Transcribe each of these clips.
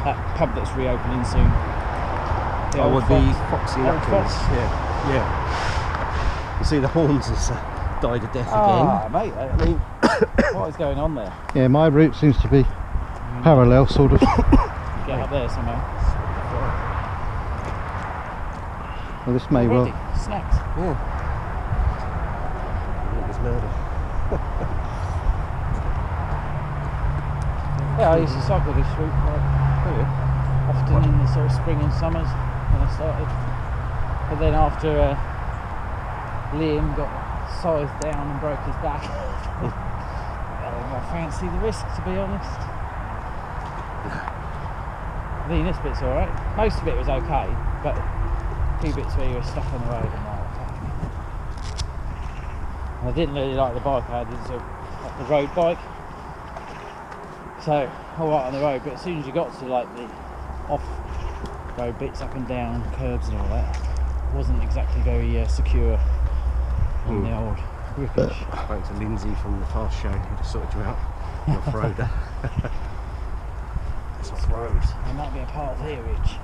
that pub that's reopening soon. The Oh, old with the Fox. Foxy Old Knuckles. Fox. Yeah, yeah. You see the horns has died a death Ah, again. mate, I mean, what is going on there? Yeah, my route seems to be parallel, sort of. Get up there somehow. Well, this may Already? well. Snacks. Yeah. It was murder. Yeah, I used to cycle this route quite often in the sort of spring and summers when I started. But then after Liam got sized down and broke his back, I fancy the risk, to be honest. I think this bit's alright. Most of it was okay, but a few bits where you were stuck on the road and I didn't really like the bike I had. It's a road bike. So, alright on the road, but as soon as you got to like the off-road bits, up and down, curbs and all that, it wasn't exactly very secure on the old grippage. I spoke to Lindsay from the fast show who'd have sorted you out. Off-roader. It's off-road. There might be a part of here which...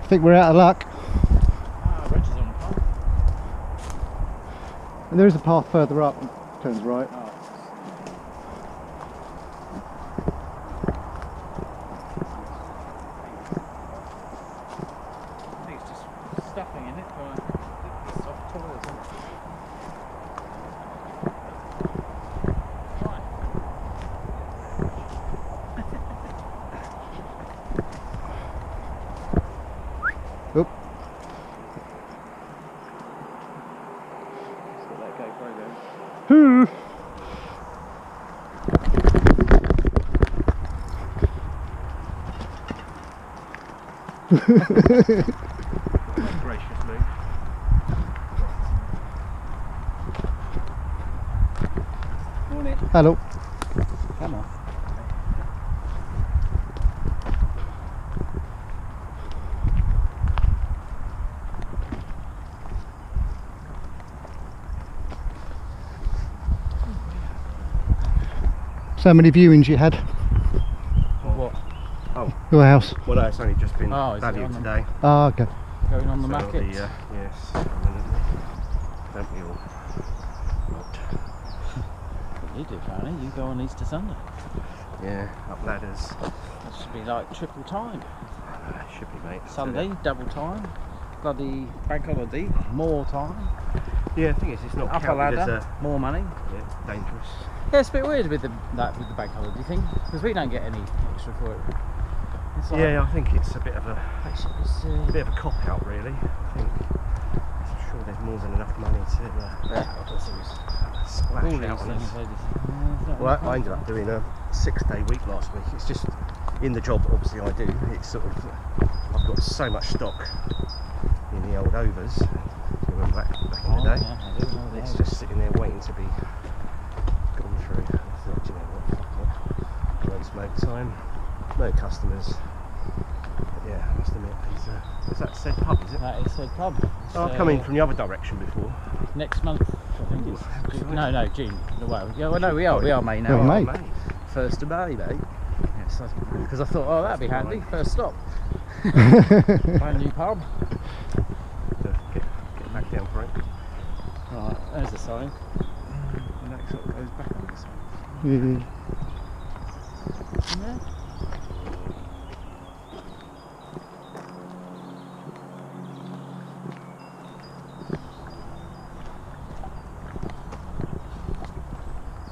I think we're out of luck. Reg is on the pump. And there is a path further up, turns right. I think it's just stuffing in it for the soft toilets, isn't it? Right. Oop. So let go, program. Hoo. Gracious move. Morning. Hello. Come on. So many viewings you had, What? Oh, your house. well, no, it's only just been Oh, is it valued on the- today. Ah, okay. Going on the So market. yes, eminently. Don't we all? Not. You do, apparently. You go on Easter Sunday. Yeah, up ladders. That should be like triple time. Should be, mate. Sunday, double time. Bloody bank holiday, more time. Yeah, the thing is, it's not Upper counted as ladder, more money. yeah, dangerous. Yeah, it's a bit weird with the bank holiday thing because we don't get any extra for it. It's like, Yeah, I think it's a bit of a it's, cop out, really. I think I'm sure there's more than enough money to splash all these out on things. us. They just, Well, I ended up doing a 6-day week last week. It's just in the job, obviously I do. It's sort of I've got so much stock in the old overs. Do you remember back in the day? Yeah, I do know It's that. just sitting there waiting to be gone through. I thought, you know what, fuck it. No smoke time, no customers. But yeah, I must admit, is that said pub, is it? That is a pub. It's, Oh, I've come in from the other direction before. next month. I think Ooh, it's exciting. no, June. Well, yeah, well, no, we are May now. Oh, May. Mate. 1st of May, mate. Yes, because I thought, oh, that'd be handy. First stop. Brand new pub. Get back down for it. Right, there's the sign. And that sort of goes back on the sign. Yeah. Yeah.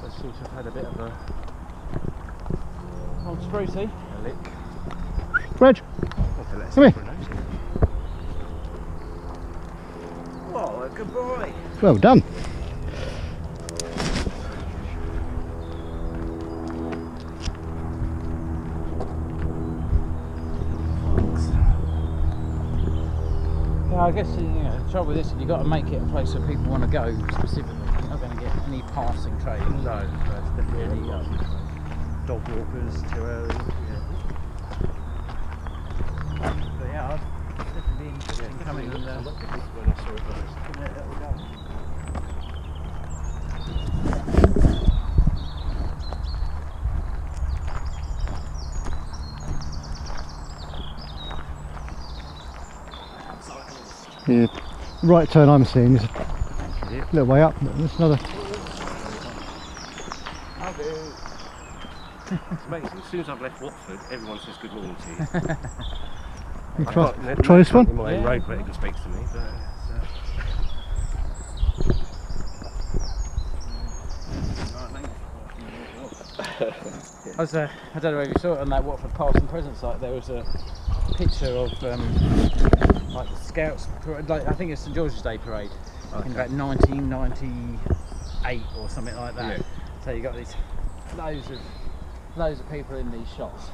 So it seems to have had a bit of a old sprucey. A lick. Reg, Come here. Oh, a good boy. well done. Yeah, I guess the trouble with this is you've got to make it a place where people want to go specifically. I any passing trade. No, it's definitely Really, dog walkers too early. Yeah. But yeah, I'd definitely be interested in coming and When I saw it first. giving it a little go. Yeah. Right turn I'm seeing is a little way up, but there's another. It's amazing. As soon as I've left Watford, everyone says good morning to you. You I try, can't- try this one? My Yeah. road critic speaks to me, but I don't know if you saw it on that Watford Past and Present site. There was a picture of like the Scouts, like I think it's St George's Day parade in about 1998 or something like that. Yeah. So you got these loads of people in these shots,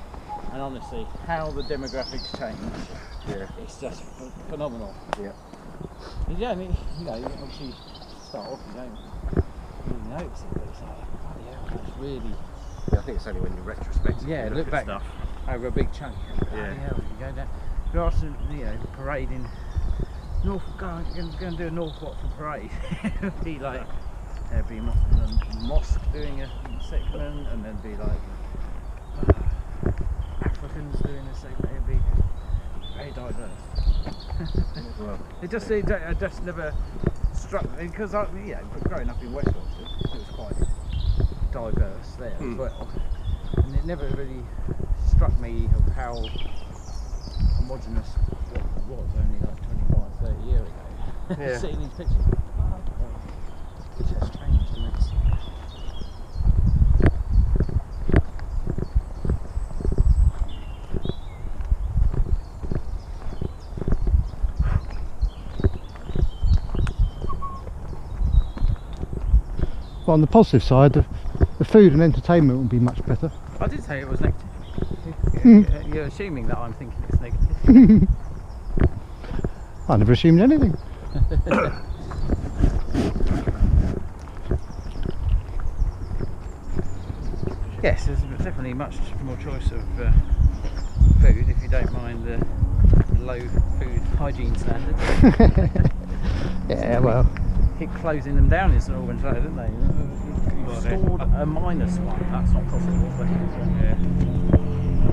and honestly, how the demographics change, yeah, it's just phenomenal. yeah. Yeah, I mean, you know, you obviously start off, you don't really notice it, but it's like, bloody hell, that's really. Yeah, I think it's only when you retrospect. Yeah, you look at back stuff. over a big chunk. Yeah. Hell, you go down. Garston, you know, parade in North. Going to do a North Watford parade. It'd be like there'd be a mosque doing a segment, and there'd be like Africans doing a segment. It'd be very diverse. Well, It just never struck me because growing up in West Watford, it was quite diverse there as well, and it never really struck me of how homogenous Watford was only like 25, 30 years ago. Yeah. Seeing these pictures, it's just strange to me. But on the positive side, the food and entertainment would be much better. I did say it was negative. You're assuming that I'm thinking it's negative. I never assumed anything. Yes, there's definitely much more choice of food if you don't mind the low food hygiene standards. Yeah, well, Keep closing them down in St Albans, didn't they? You've stored a -1. That's not possible. But yeah.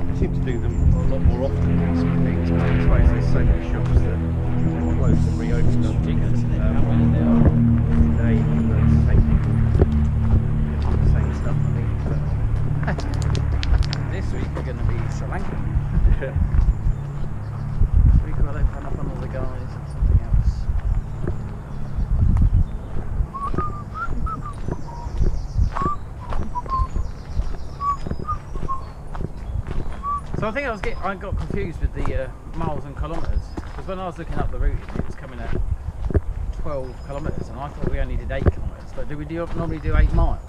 They seem to do them a lot more often recently. I suppose there's so many shops that close and reopen on ridiculous, isn't it? How many there are. They the same people, the same stuff, I think. But This week we're going to be Sri Lanka. yeah. This week we'll open up on all the guys and something else. So I think I got confused with the miles and kilometres, because when I was looking up the route it was coming at 12 kilometres and I thought we only did 8 kilometres, but do we normally do 8 miles?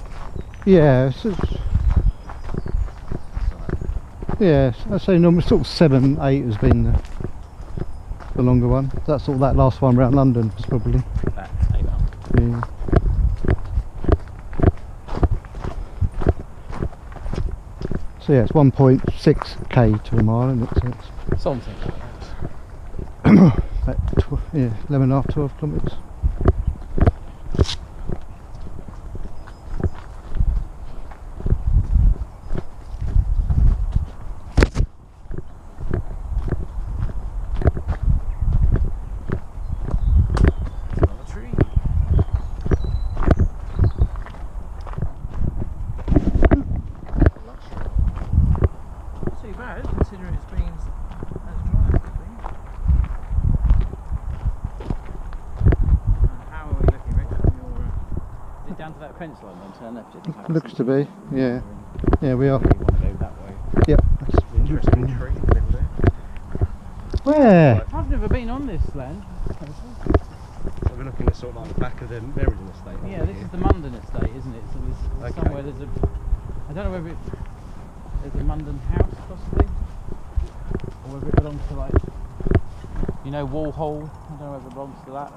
yeah, yeah. I'd say normally sort of 7, 8 has been the longer one. That's sort of that last one around London was probably. That's 8 miles. Yeah. So yeah, it's 1.6k to a mile, isn't it? So it's Something like that. about 11.5, 12 kilometres. Another tree. Not too bad, considering it's been as dry as it's been. How are we looking, Rick? Is it down to that fence line then? Turn left, isn't it? Looks to be, yeah. Yeah, we are. We want to go that way. Yep. That's Interesting tree in the middle there. where? I've never been on this land. So we're looking at sort of like the back of the Meriden estate. aren't Yeah, we, this here? is the Munden estate, isn't it? So there's Okay. somewhere there's a. I don't know whether there's a Munden house possibly, or whether it belongs to like, you know, Walhall. I don't know whether it belongs to that.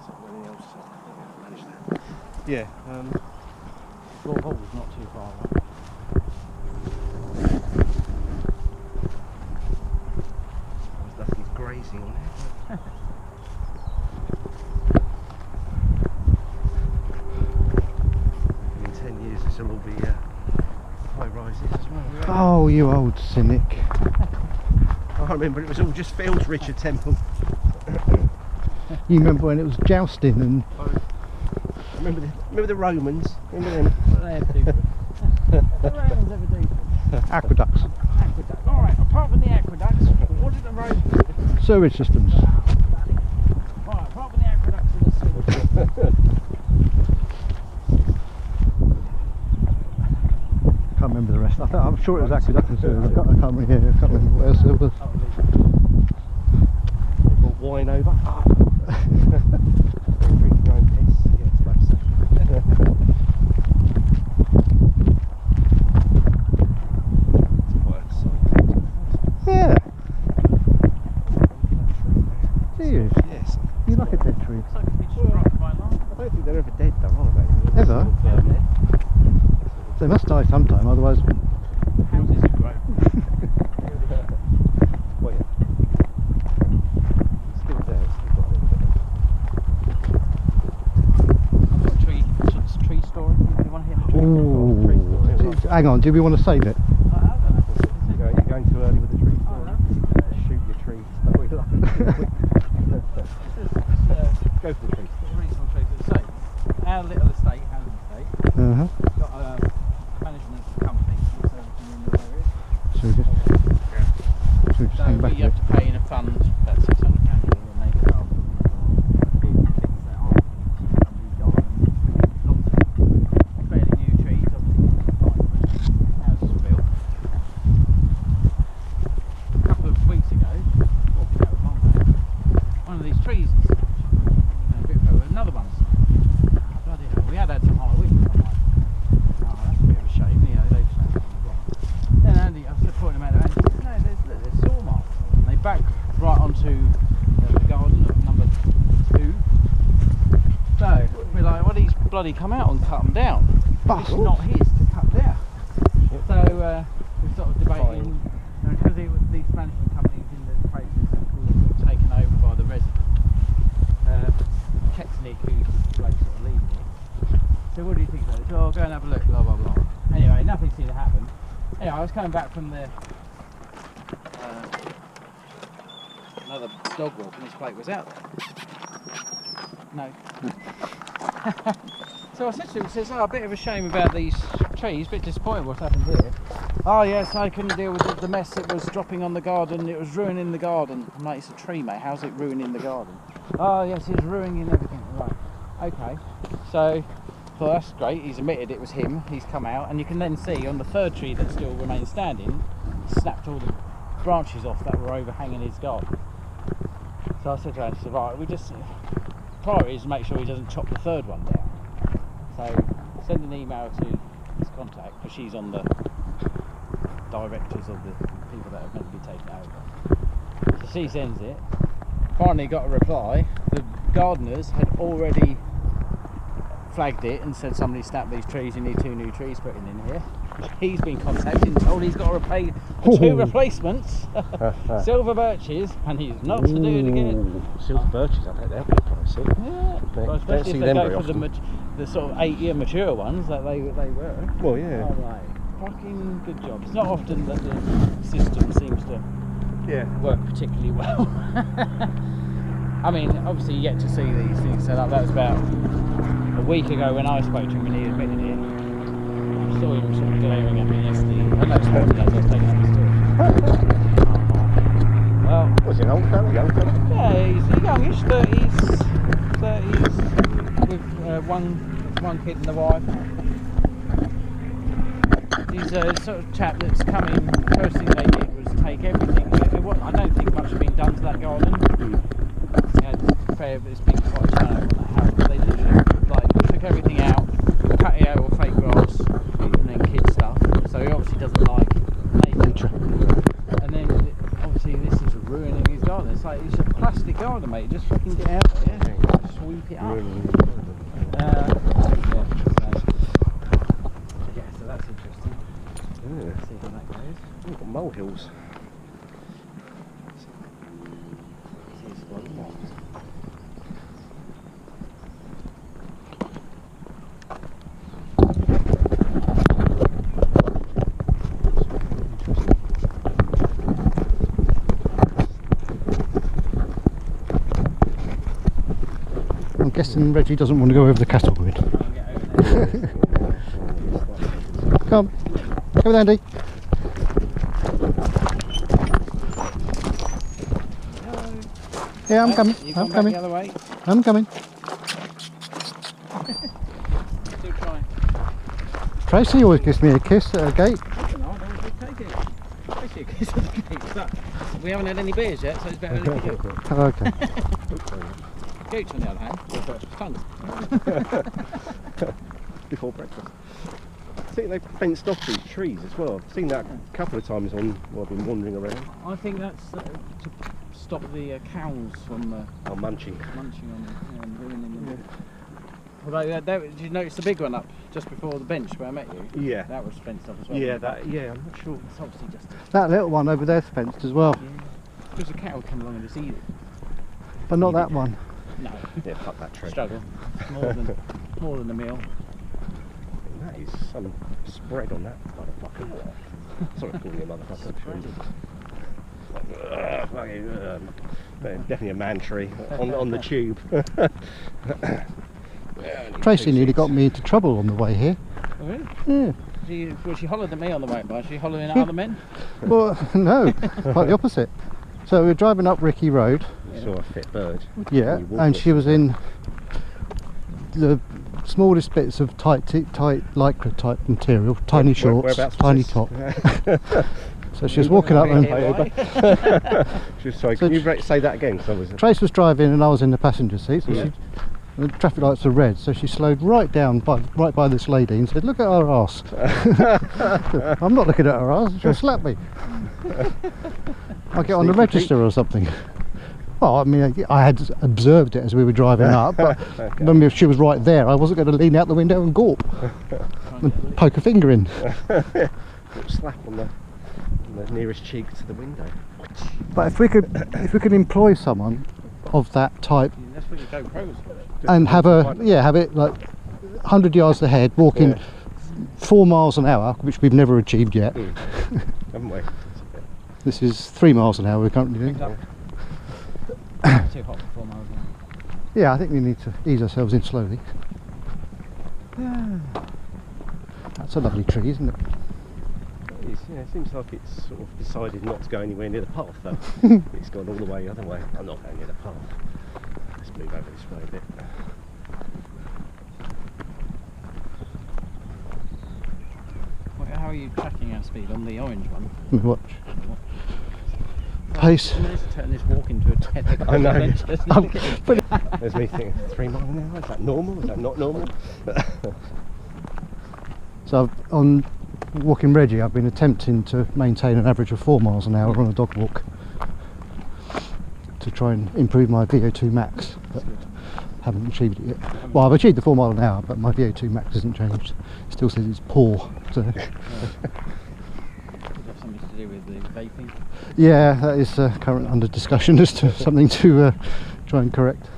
Something else. I think I've managed that. Yeah. Raw Hall's not too far away. There's nothing grazing on it. In 10 years this will all be high rises as well. Yeah. Oh, you old cynic. I remember it was all just fields, Richard Temple. You remember when it was jousting and... Remember the Romans? Remember them? What do they have to do for it? What do the Romans ever do for it? aqueducts, Aqueduct. Alright, apart from the aqueducts, what did the Romans do? sewage systems. Alright, apart from the aqueducts and the sewage. Can't remember the rest. I'm sure it was aqueduct and sewage. I can't remember what else there was. They brought wine over. Drink your own piss. Yeah, it's like so. It's quite a sight. Yeah. Do you? Yes. You like a dead tree? Looks like it's been struck by lightning. I don't think they're ever dead though, are they? Ever? They must die sometime, otherwise. Houses are grown. Well, yeah. Still there, still got a little bit. I've got a tree story. You want to hear the tree? Ooh. Hang on, do we want to save it? You're going too early with the tree story. Shoot your tree. Go for the tree story. Reasonable tree. So, our little estate, housing estate, Uh-huh. got a management company, so we can in the area. Should we just So hang back you a have bit? to pay in a fund about £600 a year, and they look after big things that aren't company garden. Lots of fairly new trees, obviously, when houses were built. A couple of weeks ago, walking out of Monday, one of these trees and such, and a bit further, another one's. Bloody hell, we had some high winds. I'm like, oh, that's a bit of a shame, you know, they've snapped on the ground. Then Andy, I was just pointing them out, Andy said, no, there's saw marks. And they back right onto the garden of number 2. So, we're like, well, he's bloody come out and cut them down. But it's not his to cut down. So, we're sort of debating, because these management companies in the process of being taken over by the residents. Ketnik, who's the bloke sort of leading it. So what do you think of it? So I'll go and have a look, blah blah blah. Anyway, nothing seemed to happen. Anyway, I was coming back from the another dog walk and this bloke was out there. No. So I said to him, he says, oh, a bit of a shame about these trees, a bit disappointed what's happened here. Oh yes, I couldn't deal with the mess that was dropping on the garden, it was ruining the garden. I'm like, it's a tree, mate, how's it ruining the garden? Oh yes, it's ruining everything. Right, okay. So, well, that's great, he's admitted it was him, he's come out, and you can then see on the third tree that still remains standing, snapped all the branches off that were overhanging his garden. So I said to him, I said, right, we just, priority is to make sure he doesn't chop the third one down. So send an email to his contact, because she's on the directors of the people that are meant to be taken over. So she sends it. Finally got a reply. The gardeners had already flagged it and said somebody snapped these trees, you need 2 new trees put in here. He's been contacted and told he's got to pay 2 replacements, silver birches, and he's not to do it again. Silver birches, I bet they'll be pricey. Yeah, well, especially if they go for the sort of 8-year mature ones that they were. Well, yeah. All right, fucking good job. It's not often that the system seems to work particularly well. I mean, obviously you get to see these things set up. That was about a week ago when I spoke to him and he admitted it. I saw him sort of glaring at me yesterday. I know it's morning as I was taking up his story. Well, was he an old fella, young fella? yeah, he's youngish, 30s, with one kid and the wife. He's a sort of chap that's come in, first thing they did was take everything. I don't think much had been done to that garden. It's been quite a turnover on that house, but they literally took everything out, cut it out with fake grass, and then kid stuff. So he obviously doesn't like nature. And then obviously this is ruining his garden. It's like, it's a plastic garden, mate. Just fucking get out there, sweep it up. molehills. I'm guessing Reggie doesn't want to go over the cattle grid. Come on, come with Andy. Yeah, I'm coming. I'm coming. The other way. I'm coming. Still trying. Tracy always gives me a kiss at a gate. No, I don't want to take it. Tracy, a kiss at the gate. So, we haven't had any beers yet, so it's better than you. Oh, okay. Gooch, on the other hand, tongue. Before breakfast. I think they've fenced off these trees as well. I've seen that a couple of times on while I've been wandering around. I think that's to stop the cows from Munching. munching on them and ruining them. Although, did you notice the big one up just before the bench where I met you? Yeah. That was fenced off as well. Yeah, I'm not sure. It's obviously just That little one over there's fenced as well, because the cattle come along and just eat it. but not that one. No, Yeah, fuck that tree. struggle. More than a meal. That is some spread on that motherfucker. Sorry for calling you a motherfucker. Definitely a man tree on the tube. Tracy nearly got me into trouble on the way here. Oh, really? Yeah. She hollered at me on the way by. She hollering at other men. Well, no, quite the opposite. So we were driving up Ricky Road. Saw a fit bird. Yeah, and she was in the smallest bits of tight lycra type material, tiny shorts, tiny top. So she was walking up and She was sorry. Can you say that again? Trace was driving and I was in the passenger seat. So the traffic lights were red, so she slowed right down right by this lady and said, "Look at her arse." I'm not looking at her arse. She'll slap me. I'll get on the register or something. Well, I mean, I had observed it as we were driving up, but remember, if she was right there, I wasn't going to lean out the window and gawp and poke a finger in. Slap on the nearest cheek to the window. But if we could employ someone of that type That's what your GoPro was for. and have it like 100 yards ahead, walking 4 miles an hour, which we've never achieved yet. Haven't we? This is 3 miles an hour we're currently doing. Too hot for 4 miles an hour. Yeah, I think we need to ease ourselves in slowly. That's a lovely tree, isn't it? It seems like it's sort of decided not to go anywhere near the path though. It's gone all the way the other way. I'm not going near the path. Let's move over this way a bit. How are you tracking our speed on the orange one? Watch. Pace. I'm going to turn this walk into a technical I know. adventure. There's me thinking, 3 miles an hour? Is that normal? Is that not normal? So on walking Reggie, I've been attempting to maintain an average of 4 miles an hour on a dog walk to try and improve my VO2 max, but haven't achieved it yet. Well, I've achieved the 4 mile an hour, but my VO2 max hasn't changed. It still says it's poor. So. Does that have something to do with the vaping? Yeah, that is currently under discussion as to something to try and correct.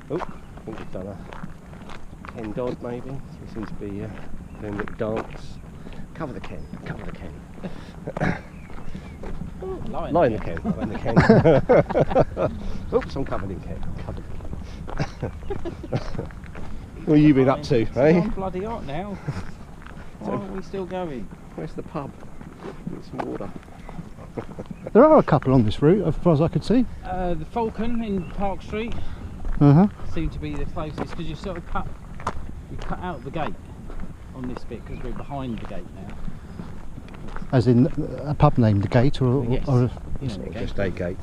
Oh, I think we've done a Ken Dodd maybe. He seems to be doing the dance. Cover the Ken, cover the Ken. Lie in the Ken, lie in the Ken. Oops, I'm covered in Ken. Covered in Ken. What have you been up to, It's eh? on bloody hot now. Why aren't we still going? Where's the pub? Need some water. There are a couple on this route, as far as I could see. The Falcon in Park Street seemed to be the closest because you sort of cut out the gate on this bit because we're behind the gate now. As in a pub named The Gate, or, Yes. or You know, the gate. Just a gate.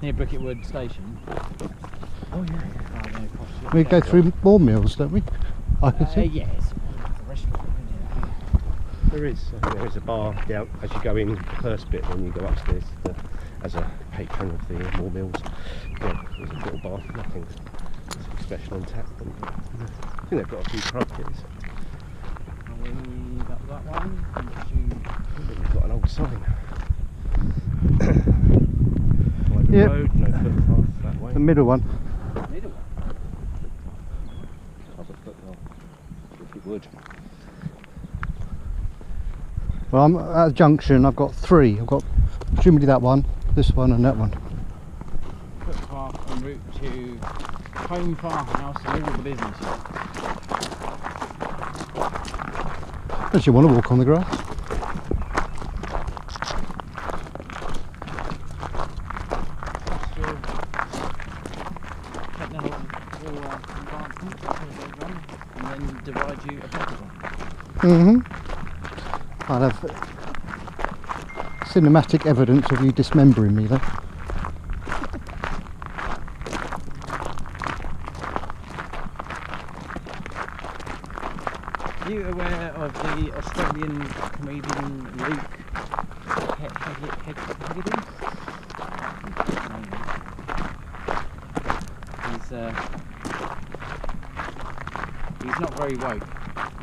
Near Bricketwood Station. Oh yeah. we go through more meals, don't we? I can see. Yes. The restaurant. There is a bar down as you go in the first bit when you go upstairs as a patron of the More Mills. Yeah, there's a little bar, nothing special on tap. I think they've got a few craft kits. That one. We've got an old sign. Private Yep. road, no footpath that way. The middle one. Middle one. Other footpath, if you would. Well, I'm at a junction. I've got three. I've got presumably that one, this one, and that one. Footpath en route to home farmhouse and all the businesses. Unless you want to walk on the grass. Still technological advancements as they run, and then divide you a property. I'll have cinematic evidence of you dismembering me though. Are you aware of the Australian comedian Luke Hegedus? He's not very woke.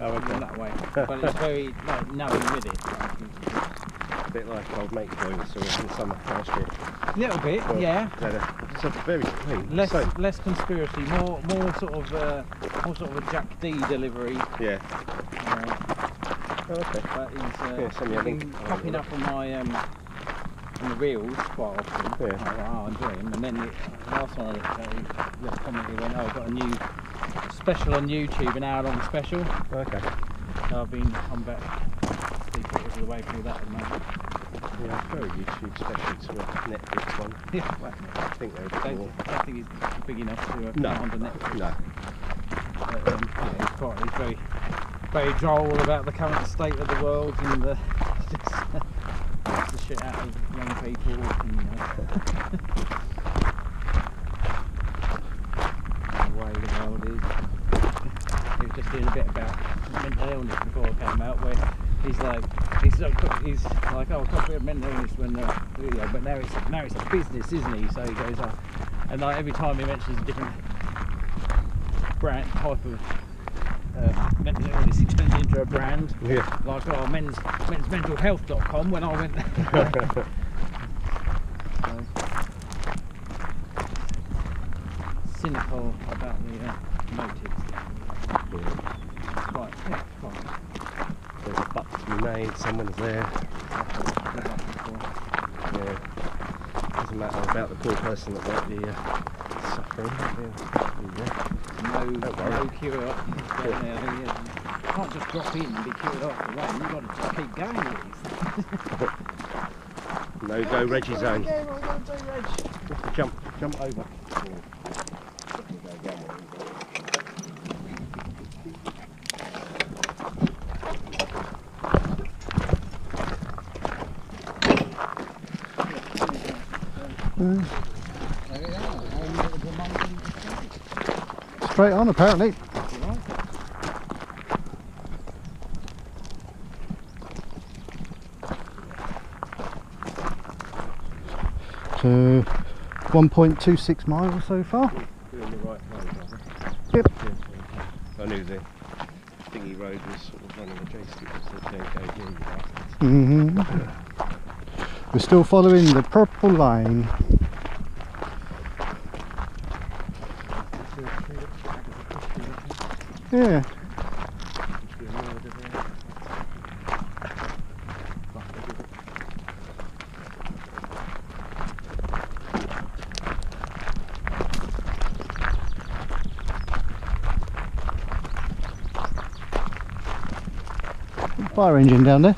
Oh, okay. In that way, but it's very like knowing with it. A bit like old mate boy we saw in summer last year. Little bit, Well, yeah. It's a very clean. Less conspiracy, more sort of a Jack D delivery. Yeah. Oh, okay. But Yeah, send me a he's link. been popping up on my on the reels quite often. Yeah. I enjoy him. And then the last one he left a comment, he went, "Oh, I've got a new special on YouTube, an hour-long special." Okay. So I'm about 3/4 of the way through that at the moment. Yeah, very YouTube special to a Netflix one. Yeah, well, I think they're I more. don't think he's big enough to No. put on Netflix. No. But, he's very, very droll about the current state of the world and just knocks the shit out of young people. And, the way the world is. He was just doing a bit about mental illness before it came out, where he's like, oh, I've got a bit of mental illness when video, but now it's a business, isn't he? So he goes, oh, and like every time he mentions a different brand type of mental illness, he turns it into a brand. Yeah. Like mensmentalhealth.com when I went there. Cynical about the motives. Quite. There's a buck to be made, someone's there. Yeah. Doesn't matter about the poor person that might be suffering. No cure. You can't just drop in and be cured off the way. You've got to just keep going with these. No go Reggie zone. Okay, well, go do Reg. Jump over. Straight on apparently. So 1.26 miles so far. Doing the right road, aren't Yep. I knew the thingy road was sort of running adjacent to the go. We're still following the purple line. Yeah. Fire engine down there.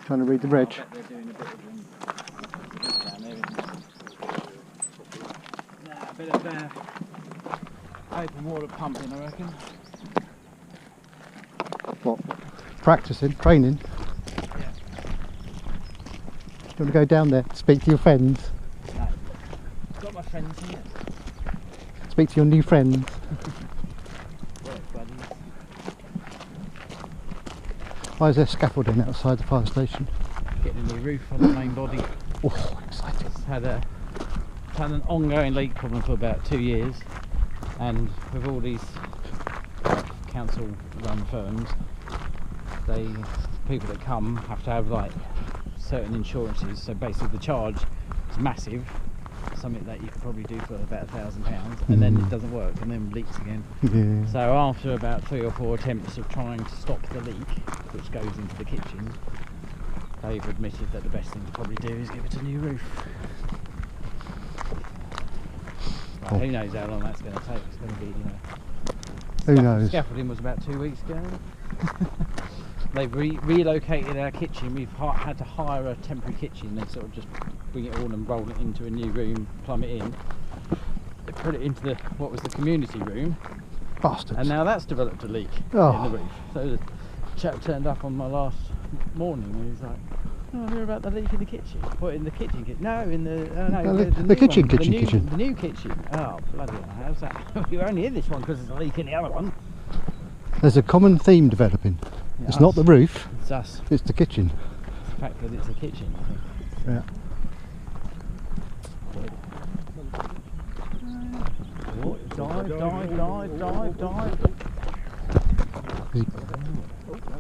Trying to read the reg. They're doing a bit of down there, isn't it? A bit of open water pumping, I reckon. What? Practicing, training. Yeah. Do you want to go down there, speak to your friends? No. Got my friends here. Speak to your new friends. Work buddies. Why is there scaffolding outside the fire station? getting a new roof on the main body. Oh, exciting. It's had an ongoing leak problem for about 2 years, and with all these council run firms, people that come have to have like certain insurances, so basically the charge is massive, something that you could probably do for about £1,000, and then it doesn't work and then leaks again. Yeah. So after about 3 or 4 attempts of trying to stop the leak, which goes into the kitchen, they've admitted that the best thing to probably do is give it a new roof. Well, who knows how long that's going to take? It's going to be, Who knows? Scaffolding was about 2 weeks ago. They've relocated our kitchen. We've had to hire a temporary kitchen. They sort of just bring it all and roll it into a new room, plumb it in. They put it into what was the community room, Bastards. and now that's developed a leak in the roof. So the chap turned up on my last morning and he's like, "Oh, I hear about the leak in the kitchen." What, in the kitchen? No, in the the kitchen, one, kitchen. The new kitchen. Oh, bloody hell! How's that? You're only in this one because there's a leak in the other one. There's a common theme developing. Yeah, It's not the roof, It's us. it's the kitchen. It's the fact that it's a kitchen, I think. Yeah. Oh, dive.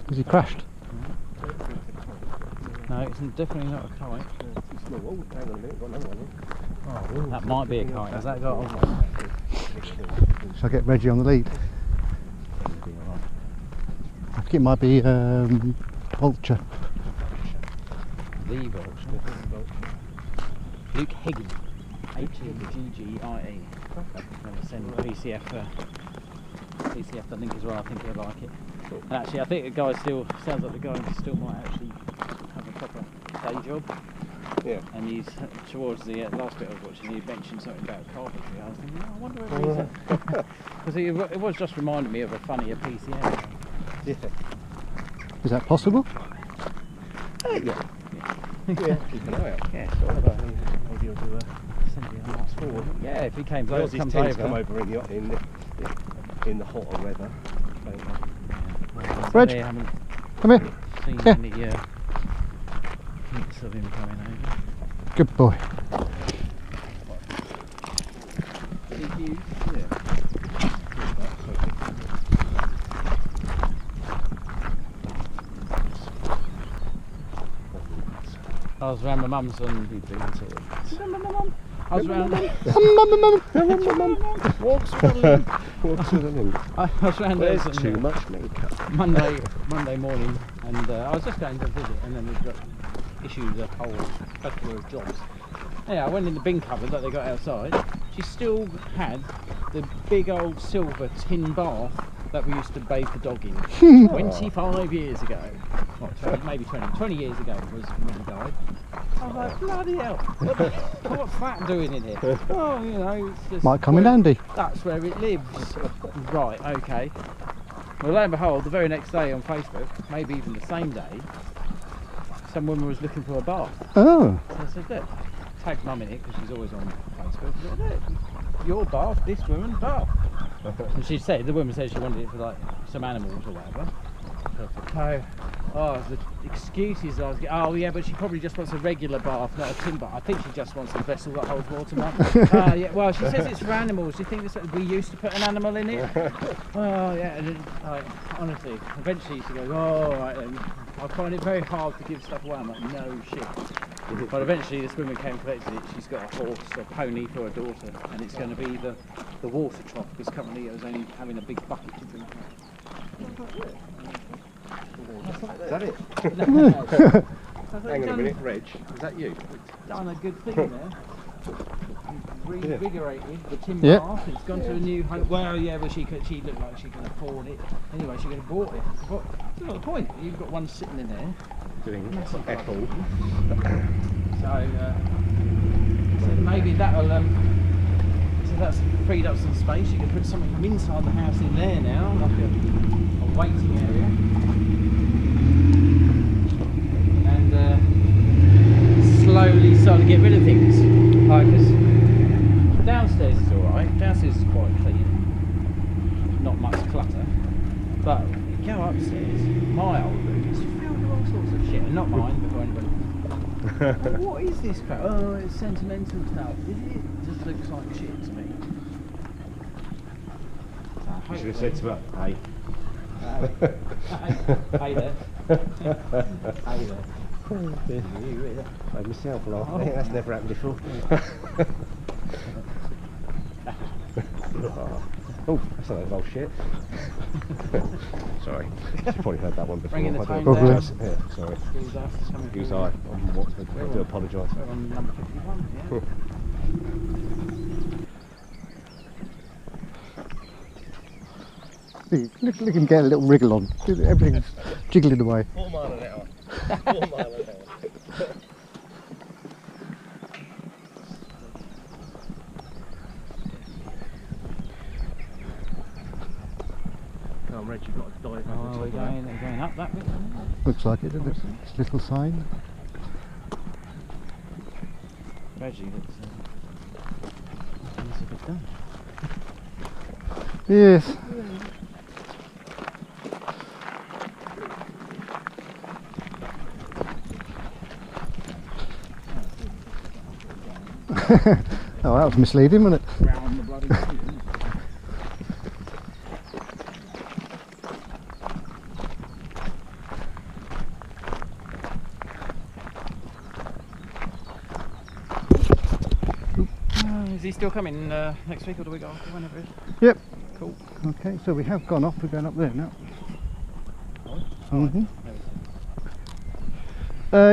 Has he crashed? No, it's definitely not a kite. Oh, that might be a kite. Has that got on? Shall I get Reggie on the lead? I think it might be vulture. The vulture. Luke Heggie. Heggie. I'm going to send PCF the link as well. I think he'll like it. And actually, I think the guy sounds like the guy still might actually have a proper day job. Yeah. And he's towards the last bit I was watching. He mentioned something about carpentry. I was thinking, I wonder whether he's because it was just reminding me of a funnier PCF. Yeah. Is that possible? Yeah. Yeah, keep an eye out. Yeah, sort of. Maybe he'll do Send you a nice forward. Yeah, if he comes Aussies over, comes tend to over. come over in the hotter weather. Reg, They haven't come here. seen Yeah. any hints of him coming over. Good boy. I was around my mum's on. I was around. Walks with a limp. Walks with a limp. I was around There's there too much makeup. Monday morning, and I was just going to visit, and then we got issued a whole plethora of jobs. Yeah, I went in the bin cupboard that they got outside. She still had the big old silver tin bath that we used to bathe the dog in 25 years ago. What, 20 years ago was when he died. I was like, bloody hell, what's that doing in here? Oh, you know, it's just Might come in handy. that's where it lives. Right, okay. Well, lo and behold, the very next day on Facebook, maybe even the same day, some woman was looking for a bath. Oh. So I said, look, tagged mum in it because she's always on Facebook. I said, look, your bath, this woman's bath. And the woman said she wanted it for like some animals or whatever. So I said, the excuses I was getting. Oh yeah, but she probably just wants a regular bath, not a tin bath. I think she just wants a vessel that holds water. Yeah, well, she says it's for animals. Do you think we used to put an animal in it? Oh yeah, and then, honestly, eventually she goes, oh right then. I find it very hard to give stuff away. I'm like, no shit. But eventually this woman came and collected it. She's got a horse, a pony for her daughter, and it's going to be the water trough, because currently it was only having a big bucket to drink out. Is that it? Hang on a minute, Reg. Is that you? Done a good thing there. Reinvigorated the tin bath. It's gone to a new home. Well, yeah, but she looked like she can afford it. Anyway, she could have bought it. But that's not the point. You've got one sitting in there. Doing apple. So maybe that'll. So that's freed up some space. You can put something from inside the house in there now, like a waiting area. And slowly start to get rid of things. Like this. Downstairs is alright. Downstairs is quite clean. Not much clutter. But you go upstairs, my old room is filled with all sorts of shit. And not mine, but for anybody. What is this crap? Oh, it's sentimental stuff. It just looks like shit to me. You should have said to her, hey. Hey there. Hey there. Made myself laugh. I think that's never happened before. Oh, that's a load of old shit. Sorry, you've probably heard that one before. Bringing the I do tone apologise. down. Yeah, sorry. Who's I? I'm Watford. I do apologise. We're on number 51, yeah. Look at him get a little wriggle on. Everything's jiggling away. 4 mile an hour. 4 mile an hour. Come on, Reg, you've got to dive over We're going up that bit. Looks like it, doesn't it? It's a little sign. Reggie looks a bit done. Yes. Oh, that was misleading, wasn't it? Round the bloody street, isn't it? Is he still coming next week or the week after, whenever it is? Yep. Cool. Okay, so we have gone off. We're going up there now.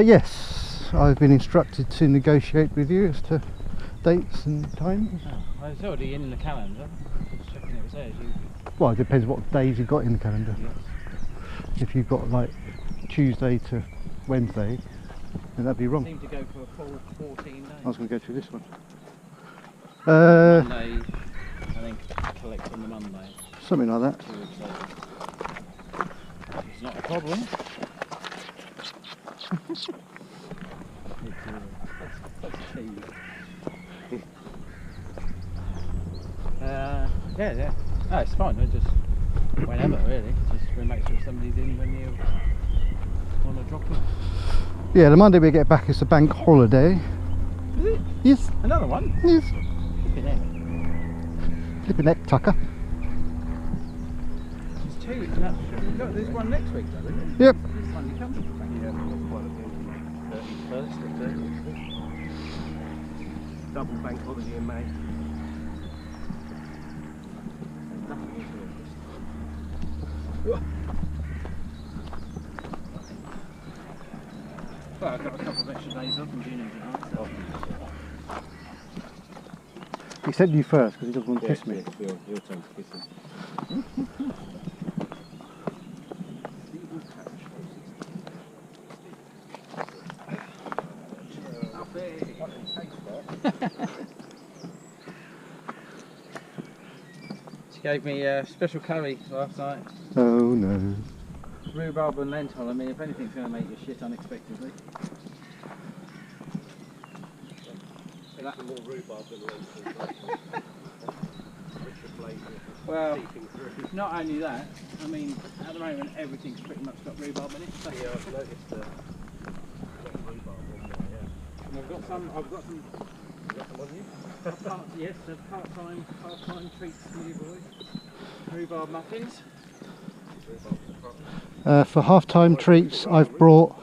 Yes, I've been instructed to negotiate with you as to dates and times. Oh, well, it's already in the calendar. Just checking it was there. Well, it depends what days you've got in the calendar. Yes. If you've got like Tuesday to Wednesday, then that'd be wrong. Seem to go for a full 14 days. I was going to go through this one. Monday, I think, collect on the Monday. Something like that. 2 weeks later. It's not a problem. That's a key. Yeah. No, it's fine. We're just whenever, really. Just we make sure somebody's in when you want to drop in. Yeah, the Monday we get back is a bank holiday. Is it? Yes. Another one? Yes. Flipping heck. Flipping neck tucker. It's 2 weeks now. Look, there's one next week though, isn't Yep. This Monday comes. Yeah, there's quite a few. 31st or 30th. Double bank holiday in May. Well, I've got a couple of extra days off in June and July. So. He said you first because he doesn't want to kiss me. Your turn to kiss him. She gave me a special curry last night. Oh no. Rhubarb and lentil. I mean, if anything's going to make you shit unexpectedly. That's more rhubarb than lentil. Well, not only that, I mean, at the moment everything's pretty much got rhubarb in it. So. Yeah, I've noticed rhubarb on there, yeah. And I've got some. You got them on you? Yes, the part-time treats for you boys. Rhubarb muffins. For half-time treats, I've brought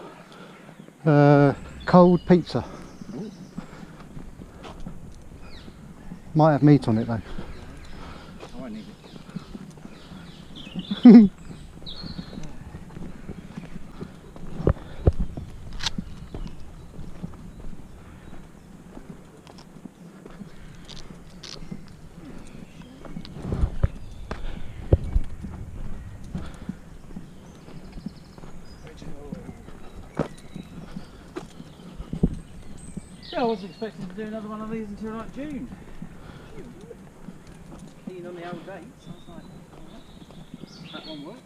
cold pizza. Might have meat on it though. I won't need it. Yeah, I wasn't expecting to do another one of these until like June. Keen on the old dates, I was like, alright, that one worked.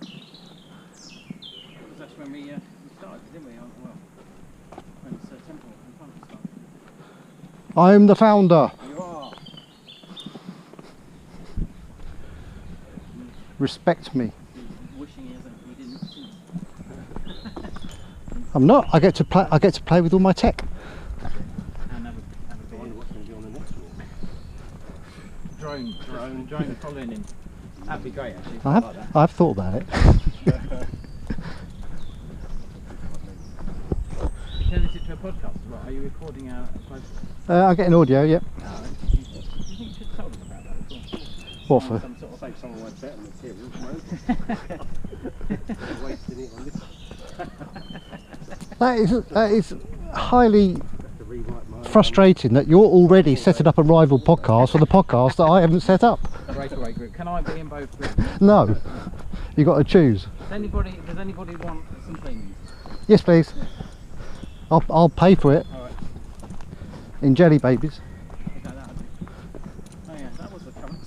Because that's when we started, didn't we? Well, when Sir Temple and Fun started. I'm the founder. You are. Respect me. Wishing he didn't. I'm not. I get to play. I get to play with all my tech. And have a I wonder what's going to be on the next one. drone following in. That'd be great actually. I have. Like that. I've thought about it. Turn this into a podcast, right? Are you recording a podcast? I get an audio. Yep. No, you think you should have told us about that before? What for? Some sort of Save some of my better material. Wasting it on this. That is highly Have to rewrite my frustrating that you're already setting up a rival podcast for the podcast that I haven't set up. breakaway group. Can I be in both groups? No, you got to choose. Does anybody want some things? Yes, please. I'll pay for it Alright. in jelly babies. Okay, that'll do. Oh yeah, that was the current.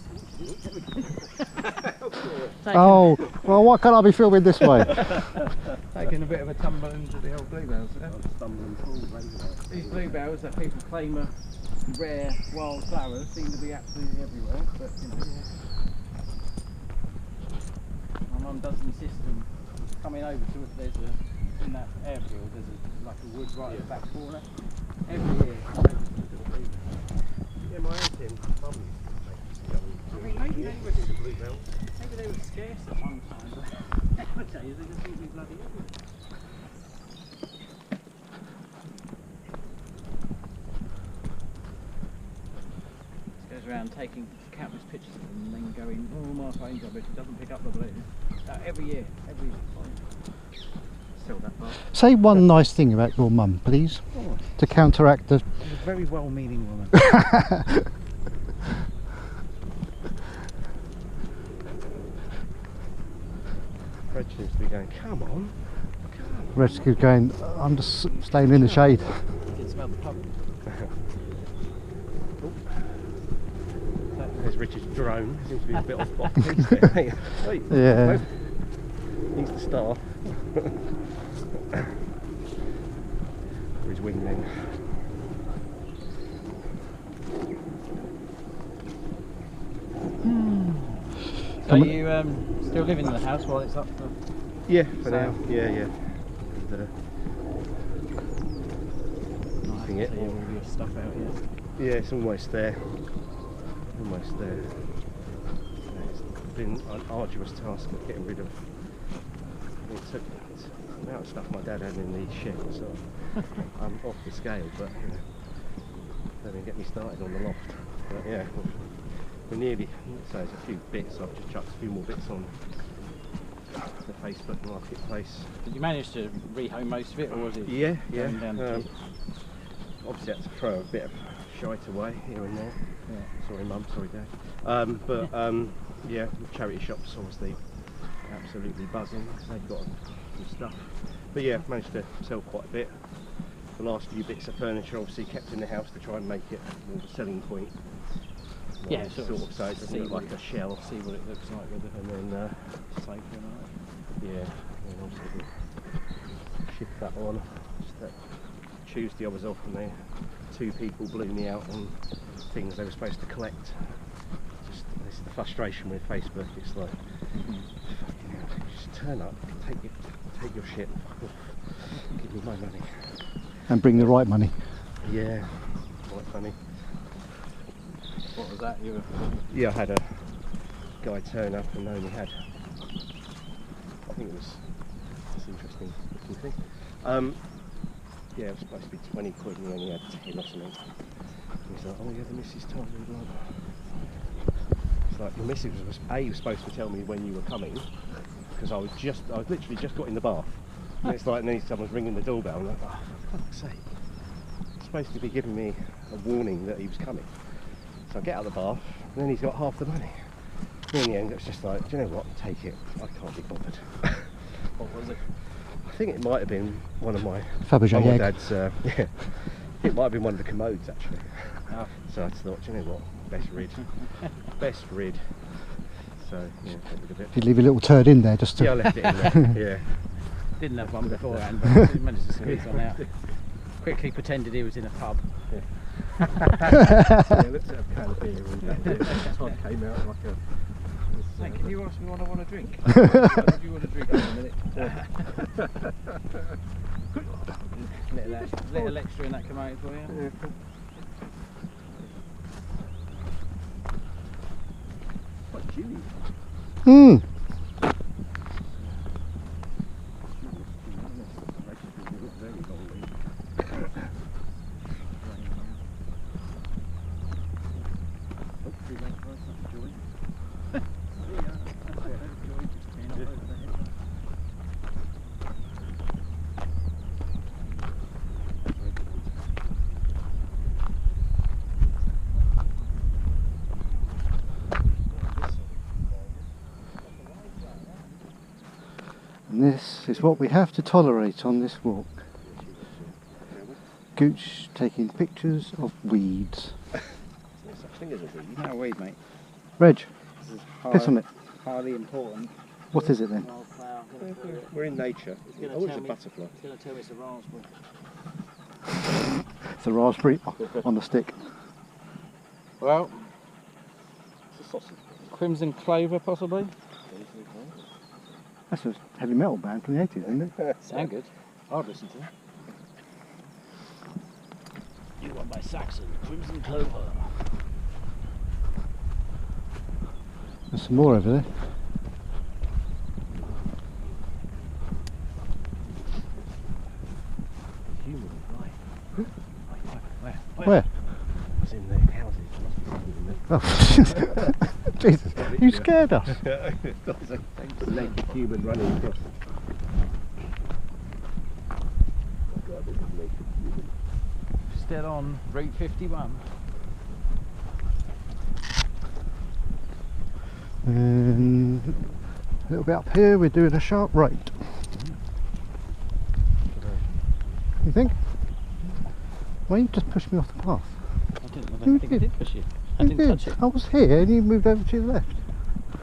Oh, well, why can't I be filming this way? Taking a bit of a tumble into the old bluebells. stumbling forward. These bluebells that people claim are rare wild flowers seem to be absolutely everywhere, but you know. My mum does insist on coming over to it. There's a, in that airfield, there's like a wood right at the back corner. Every year. Yeah, my aunt in Mum I mean, maybe they were scarce at one time, but nowadays they just seem to be bloody everywhere. Goes around taking countless pictures of them and then going, oh, my phone's rubbish, it doesn't pick up the blue. Every year. Still that far. Say one nice thing about your mum, please, Oh, to counteract the... she's a very well-meaning woman. Fred seems to be going, come on. Rescue's going, I'm just staying in the shade. You can smell the pub. There's Richard's drone. Seems to be a bit off piece there. Hey, Yeah. He's the star. For his wingmen. So you still living in the house while it's up for... Yeah, for So- now. Yeah. And, I Keeping it. all your stuff out here. yeah, it's almost there. Almost there. Yeah, it's been an arduous task of getting rid of. It took the amount of stuff my dad had in the shed, so I'm off the scale, but you know, don't even get me started on the loft. But yeah, we're nearly. So there's a few bits. I've just chucked a few more bits on the Facebook marketplace. Did you manage to rehome most of it, or was it Yeah. going down the tube? Obviously, I had to throw a bit of shite away here and there. Yeah. Sorry, Mum. Sorry, Dad. Yeah, the charity shops obviously absolutely buzzing. They've got some stuff. But yeah, managed to sell quite a bit. The last few bits of furniture obviously kept in the house to try and make it more of a selling point. Yeah, sort of, so it doesn't look what like a shell. See what it looks like with And then the sofa and all that. yeah, and also we'll shift that on. Just that Tuesday I was off and they, two people blew me out on things they were supposed to collect. Just this is the frustration with Facebook. It's like, fucking hell, just turn up, take your shit, and fuck off. Give me my money. And bring the right money. Yeah, quite funny. What was that? You were... Yeah, I had a guy turn up and only had, I think it was, it's interesting looking thing. Yeah, it was supposed to be 20 quid and he only had 10 or something. And he's like, oh yeah, the missus told me blah blah. It's like, the missus was supposed to tell me when you were coming, because I was literally just got in the bath. And it's like, and then someone's ringing the doorbell and I'm like, oh for fuck's sake. He's supposed to be giving me a warning that he was coming. So I get out of the bath, and then he's got half the money. And in the end, it was just like, do you know what? Take it. I can't be bothered. What was it? I think it might have been one of my Fabergé mum or egg. dad's. Yeah, it might have been one of the commodes actually. Oh. So I just thought, do you know what? Best rid. Best rid. So yeah, get rid of it. Did you leave a little turd in there just to... Yeah, I left it in there. Didn't have one beforehand, but he managed to squeeze one out. Quickly pretended he was in a pub. Yeah, let's have a can of beer. And Todd came out like a Hey, can you ask me what I want to drink? What do you want to drink in a minute? little extra in that commode for you. Quite chilly. Mm. And this is what we have to tolerate on this walk. Gooch taking pictures of weeds. There's no such thing as a weed. No weed, mate. Reg, This is piss on it. highly important. What is it then? Wildflower. We're in nature. gonna Oh, it's tell a me- butterfly. It's going to tell me it's a raspberry. It's a raspberry on the stick. Well, It's a sausage. crimson clover possibly. That's a heavy metal band from the 80s, isn't it? Sound good. I'd listen to it. You want by Saxon, crimson clover. There's some more over there. Human, right. Where? It's in the houses. Must be in Oh, Jesus, you scared us. there. There's a naked human running across. Oh God, this is naked human. Still on Route 51. And a little bit up here, we're doing a sharp right. You think? Why you just pushed me off the path? I You don't think I did. did push you. I You didn't did. touch it. I was here and you moved over to the left.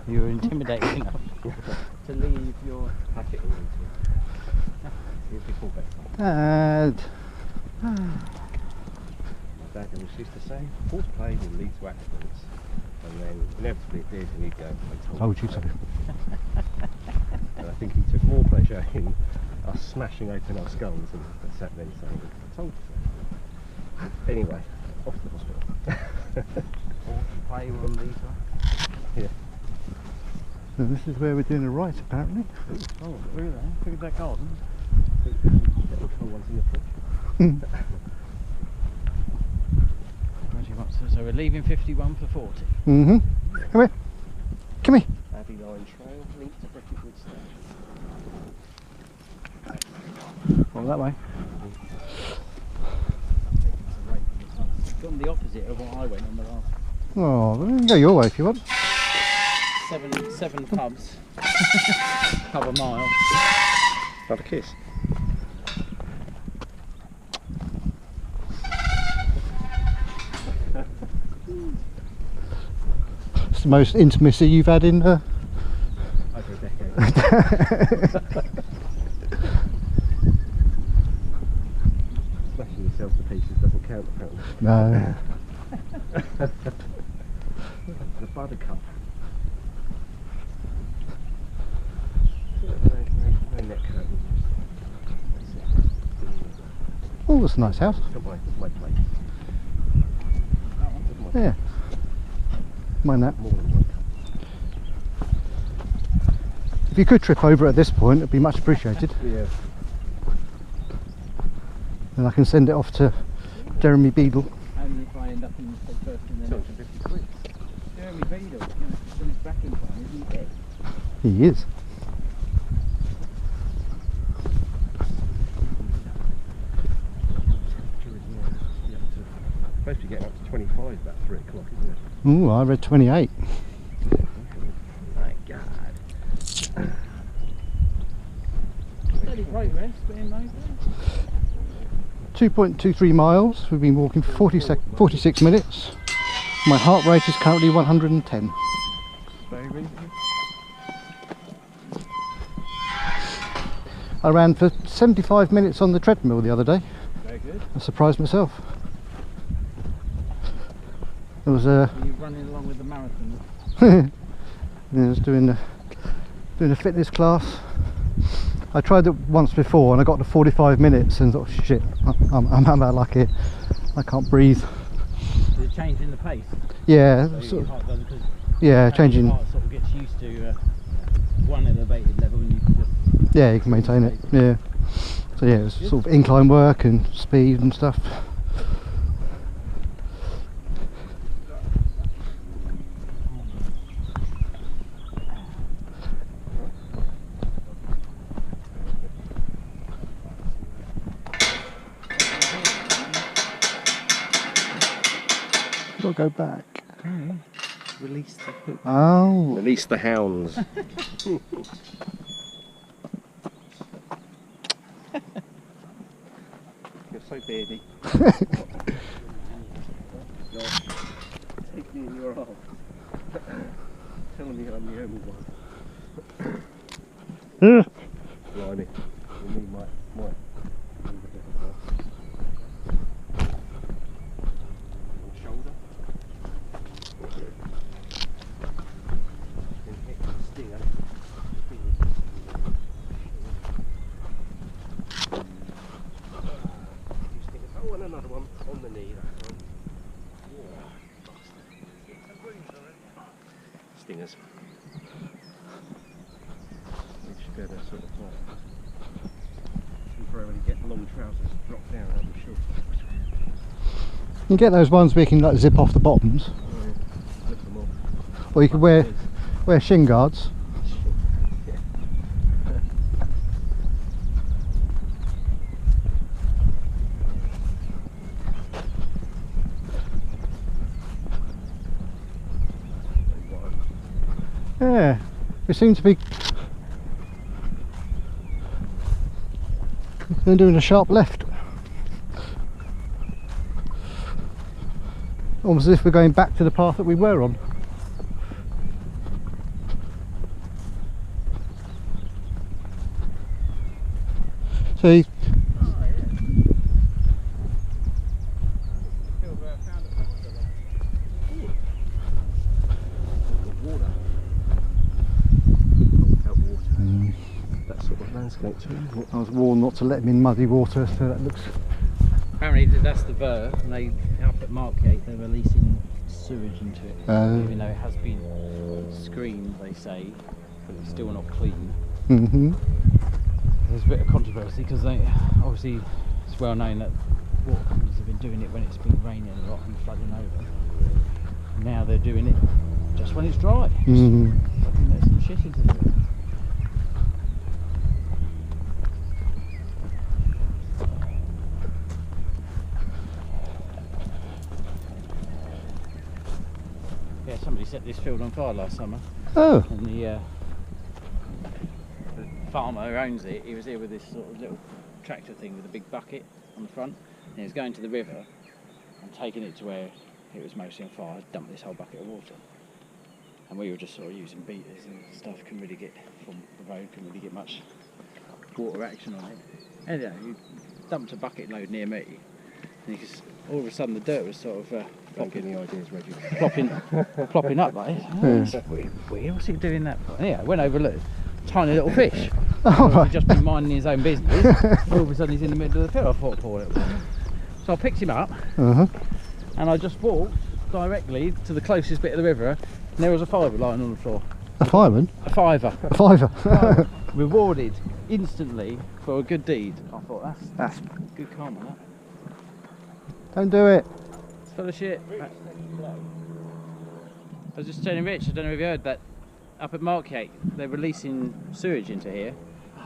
You were intimidating enough to leave your... Packet all into it. Here's the callback. And My dad always used to say, horseplay will lead to accidents. And then inevitably it did, and he'd go, I told you so. And I think he took more pleasure in us smashing open our skulls and sat there saying, I told you so. Anyway, off to the hospital. Play will lead to... Yeah. So this is where we're doing a right apparently. Oh, really? Look at that garden. I think the little ones in the fridge. So we're leaving 51 for 40. Mm-hmm. Come here. Come here. Abbey Line Trail, linked to Bricketwood Station. Well, that way. Gone the opposite of what I went on the last. Oh, well, you can go your way if you want. Seven pubs. Pub a mile. Have a kiss. It's the most intimacy you've had in Over a decade. Smashing yourself to pieces doesn't count apparently. No. The buttercup. No neck curtains. Oh, that's a nice house. That's my place. That one. Yeah. Mind that. More than one cup. If you could trip over at this point, it'd be much appreciated. Yeah. Then I can send it off to Jeremy Beadle. Only if I end up in the first in the next. 250 quid. Jeremy Beadle, you know, when he's back in time, isn't he dead? He is. Supposed to be getting up to 25 about 3 o'clock, isn't it? Ooh, I read 28. My God. Steady progress being made there. 2.23 miles. We've been walking for 46 minutes. My heart rate is currently 110. Very reasonable. I ran for 75 minutes on the treadmill the other day. Very good. I surprised myself. There was a Are you running along with the marathon? Yeah, I was doing a fitness class. I tried it once before and I got to 45 minutes and thought, shit, I'm out of luck here. I can't breathe. Is it changing the pace? Yeah, So sort your of, heart does, because yeah, your changing. heart sort of gets used to one elevated level and you can just... Yeah, you can maintain it. Yeah. So yeah, it's sort of incline work and speed and stuff. Got to go back. Release the hook. Oh. Release the hounds. You're so beardy. Take me in your arms. Tell me I'm the only one. Blimey. You need my shoulder. Stinger. Oh, and another one on the knee. That one. Stingers. You should be able to sort of when you get long trousers, drop down at the short. You get those ones where you can like zip off the bottoms, Flip them off. or you can wear shin guards. Yeah, we seem to be they're doing a sharp left. Almost as if we're going back to the path that we were on. So you, That sort of landscape too. I was warned not to let him in muddy water, so that looks... Apparently that's the Ver, and they, up at Markgate, they're releasing sewage into it. Even though it has been screened, they say, but it's still not clean. Mm-hmm. There's a bit of controversy because they obviously it's well known that water companies have been doing it when it's been raining a lot and flooding over. Now they're doing it just when it's dry. Mm-hmm. Fucking let some shit into it. Yeah, somebody set this field on fire last summer. Oh. And the farmer who owns it, he was here with this sort of little tractor thing with a big bucket on the front, and he was going to the river and taking it to where it was mostly on fire, dumped this whole bucket of water. And we were just sort of using beaters and stuff, couldn't really get from the road, couldn't really get much water action on it. Anyway, he dumped a bucket load near me, and you could, all of a sudden the dirt was sort of Any ideas, Reggie? plopping up like this. Oh, weird, what's he doing that for? Yeah, I went over, look, tiny little fish. He'd just been minding his own business. All of a sudden he's in the middle of the field. I thought, poor little one. So I picked him up, and I just walked directly to the closest bit of the river, and there was a fiver lying on the floor. A fireman? A fiver. A fiver. Rewarded instantly for a good deed. I thought that's good karma, that. Don't do it. It's full of shit. I was just telling Rich, I don't know if you heard that, up at Markgate, they're releasing sewage into here,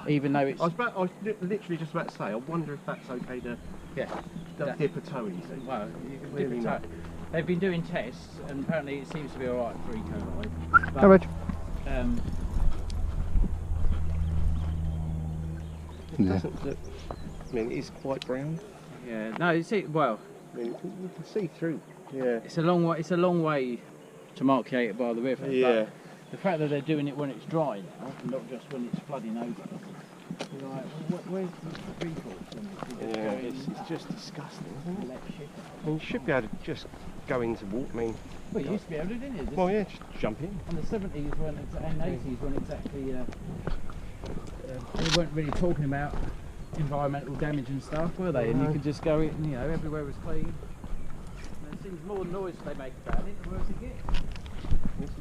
even though it's... I was literally just about to say, I wonder if that's okay to dip a toe into. Well, you can Really dip a not. toe. They've been doing tests, and apparently it seems to be alright for E. coli. But, Go, Reg. It doesn't look, I mean, it is quite brown. yeah, no, you see, well, I mean, you can see through. Yeah. it's a long way. It's a long way to Markgate by the river. Yeah. But the fact that they're doing it when it's dry now, and not just when it's flooding over. You're like, where's the recourse? Yeah. this is just disgusting, isn't it? I mean, you should be able to just go into walk. I mean, Well, you used to be able to, didn't you? well, yeah, just jump in. And the 70s weren't and 80s weren't exactly. They weren't really talking about environmental damage and stuff, were they? And you could just go in, you know, everywhere was clean. And it seems more noise they make about it, the worse it gets. This is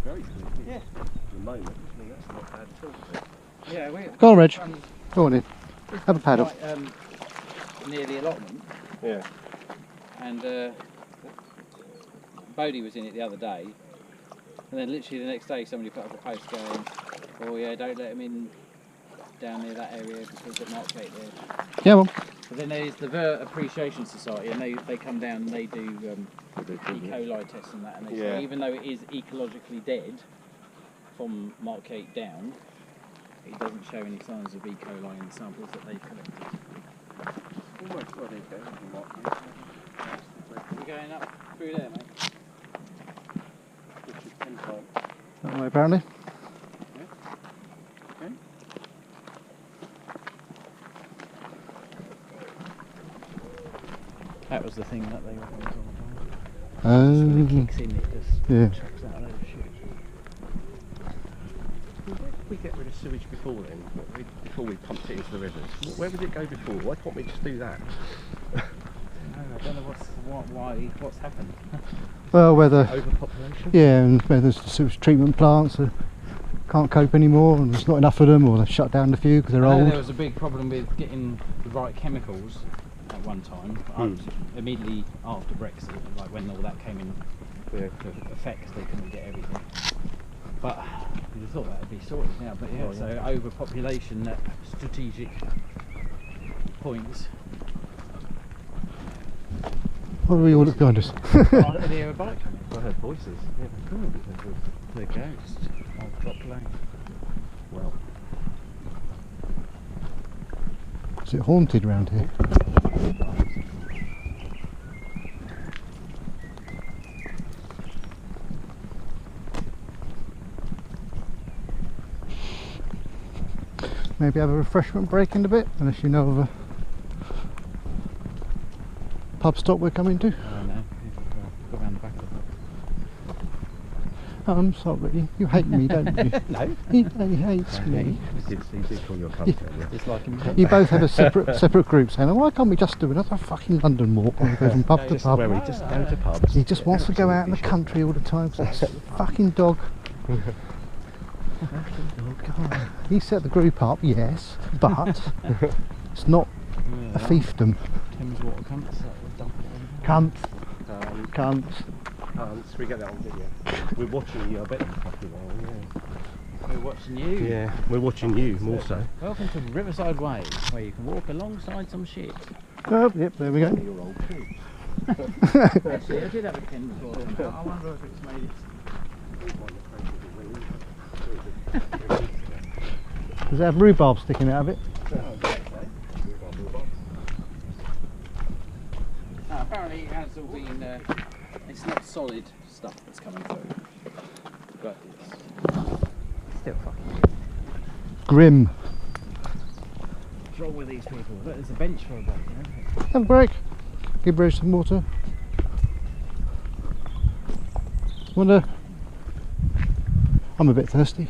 very good. Yeah. At the moment, I mean, that's not bad at all. Yeah, Go on, Reg. Go on in. Have a paddle. Near the allotment, Yeah. and Bodie was in it the other day, and then literally the next day somebody put up a post going, "Oh yeah, don't let them in down near that area because it might take there." Yeah, well. But then there's the Ver Appreciation Society, and they come down and they do E. coli tests and that, and they say even though it is ecologically dead from Mark 8 down, it doesn't show any signs of E. coli in the samples that they've collected. Almost got it there. We're going up through there, mate. Which is 10 times. That way, apparently. Okay. That was the thing that they were always on about. When it kicks in, it just chucks out a load of shit. Where did we get rid of sewage before then? Before we pumped it into the rivers? Where would it go before? Why can't we just do that? I don't know what's happened. Well, whether Overpopulation? yeah, and whether there's sewage treatment plants that can't cope anymore, and there's not enough of them, or they shut down a few because they're I know old. there was a big problem with getting the right chemicals at one time. Immediately after Brexit, like when all that came into effect, they couldn't get everything. But you'd have thought that would be sorted now. But yeah, so overpopulation at strategic points. What are we all behind us? I did hear a bike coming. I heard voices. Yeah, The ghost of Drop Lane. well. Is it haunted round here? Maybe have a refreshment break in a bit, unless you know of a pub stop we're coming to. Oh no, go around the back of it. I'm sorry, you hate me, don't you? No. He hates me. He did call your cunt, It's like him. You both have a separate group saying, why can't we just do another fucking London walk when we go from pub to pub? Where we just go to pubs. He just wants to go out in the country all the time, so that fucking dog. God. He set the group up, yes, but it's not a fiefdom. Thames water cunts. Cunt. Cunt. So we get that on video. We're watching you, I bet you fucking well, yeah. We're watching you. Yeah, we're watching you more so. Welcome to Riverside Way, where you can walk alongside some shit. Oh, yep, there we go. Your old too. Actually, I did have a Ken before, but I wonder if it's made it. Does it have rhubarb sticking out of it? Apparently it has all been, it's not solid stuff that's coming through, but it's still fucking good. Grim. What's wrong with these people? Look, there's a bench for a break, you know? Have a break. Give Bruce some water. I'm a bit thirsty.